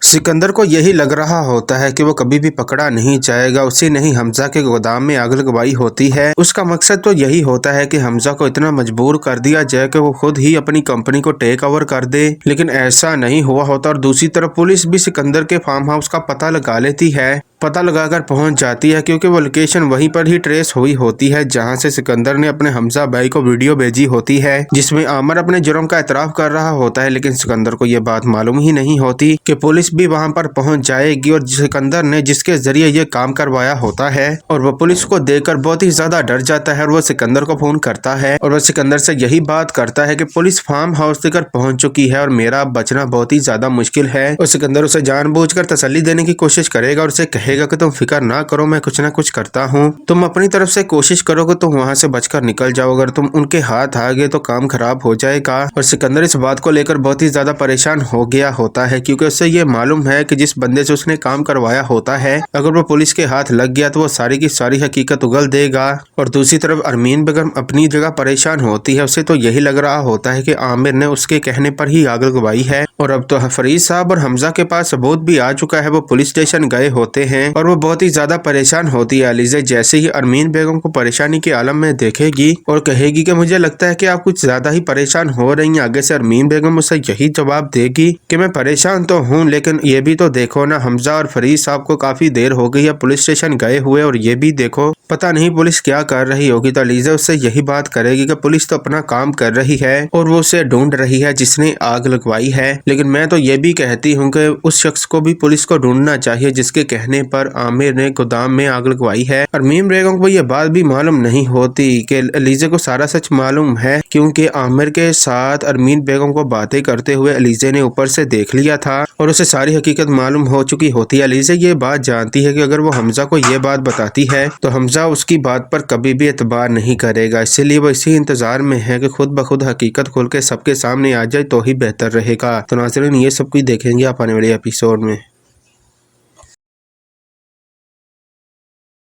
सिकंदर को यही लग रहा होता है कि वो कभी भी पकड़ा नहीं जाएगा। उसी नहीं हमजा के गोदाम में आग लगवाई होती है। उसका मकसद तो यही होता है कि हमजा को इतना मजबूर कर दिया जाए कि वो खुद ही अपनी कंपनी को टेक ओवर कर दे, लेकिन ऐसा नहीं हुआ होता। और दूसरी तरफ पुलिस भी सिकंदर के फार्म हाउस का पता लगा लेती है, पता लगाकर पहुंच जाती है, क्योंकि वो लोकेशन वहीं पर ही ट्रेस हुई होती है जहां से सिकंदर ने अपने हमजा भाई को वीडियो भेजी होती है, जिसमें आमिर अपने जुर्म का एतराफ कर रहा होता है। लेकिन सिकंदर को यह बात मालूम ही नहीं होती कि पुलिस भी वहां पर पहुंच जाएगी और सिकंदर ने जिसके जरिए ये काम करवाया होता है, और वो पुलिस को देखकर बहुत ही ज्यादा डर जाता है और वो सिकंदर को फोन करता है और वो सिकंदर से यही बात करता है कि पुलिस फार्म हाउस तक पहुंच चुकी है और मेरा बचना बहुत ही ज्यादा मुश्किल है। और सिकंदर उसे जानबूझकर तसल्ली देने की कोशिश करेगा और उसे कहेगा कि तुम फिक्र ना करो, मैं कुछ ना कुछ करता हूँ, तुम अपनी तरफ से कोशिश करोगे तो वहाँ से बचकर निकल जाओ, अगर तुम उनके हाथ आ गए तो काम खराब हो जाएगा। और सिकंदर इस बात को लेकर बहुत ही ज्यादा परेशान हो गया होता है, क्योंकि उसे ये मालूम है कि जिस बंदे से उसने काम करवाया होता है, अगर वो पुलिस के हाथ लग गया तो वो सारी की सारी हकीकत उगल देगा। और दूसरी तरफ अरमीन बेगम अपनी जगह परेशान होती है। उसे तो यही लग रहा होता है कि आमिर ने उसके कहने पर ही आग लगवाई है, और अब तो फरीद साहब और हमजा के पास सबूत भी आ चुका है। वो पुलिस स्टेशन गए होते हैं और वो बहुत ही ज्यादा परेशान होती है। अलीज़ा जैसे ही अरमीन बेगम को परेशानी के आलम में देखेगी और कहेगी कि मुझे लगता है कि आप कुछ ज्यादा ही परेशान हो रही हैं, आगे से अरमीन बेगम उसे यही जवाब देगी कि मैं परेशान तो हूँ, लेकिन ये भी तो देखो ना, हमजा और फरीद साहब को काफी देर हो गई है पुलिस स्टेशन गए हुए, और ये भी देखो पता नहीं पुलिस क्या कर रही होगी। तो अलीज़ा उससे यही बात करेगी कि पुलिस तो अपना काम कर रही है और वो उसे ढूंढ रही है जिसने आग लगवाई है, लेकिन मैं तो ये भी कहती हूँ कि उस शख्स को भी पुलिस को ढूंढना चाहिए जिसके कहने पर आमिर ने गोदाम में आग लगवाई है। अरमीन बेगम को ये बात भी मालूम नहीं होती कि अलीज़ा को सारा सच मालूम है, क्योंकि आमिर के साथ अरमीन बेगम को बातें करते हुए अलीज़ा ने ऊपर से देख लिया था और उसे सारी हकीकत मालूम हो चुकी होती है। अलीज़ा ये बात जानती है कि अगर वो हमजा को ये बात बताती है तो हमजा उसकी बात पर कभी भी एतबार नहीं करेगा, इसीलिए वो इसी इंतजार में है कि खुद ब खुद हकीकत खुल के सबके सामने आ जाए तो ही बेहतर रहेगा। तो नाज़रीन, ये सब कुछ देखेंगे आप आने वाले एपिसोड में।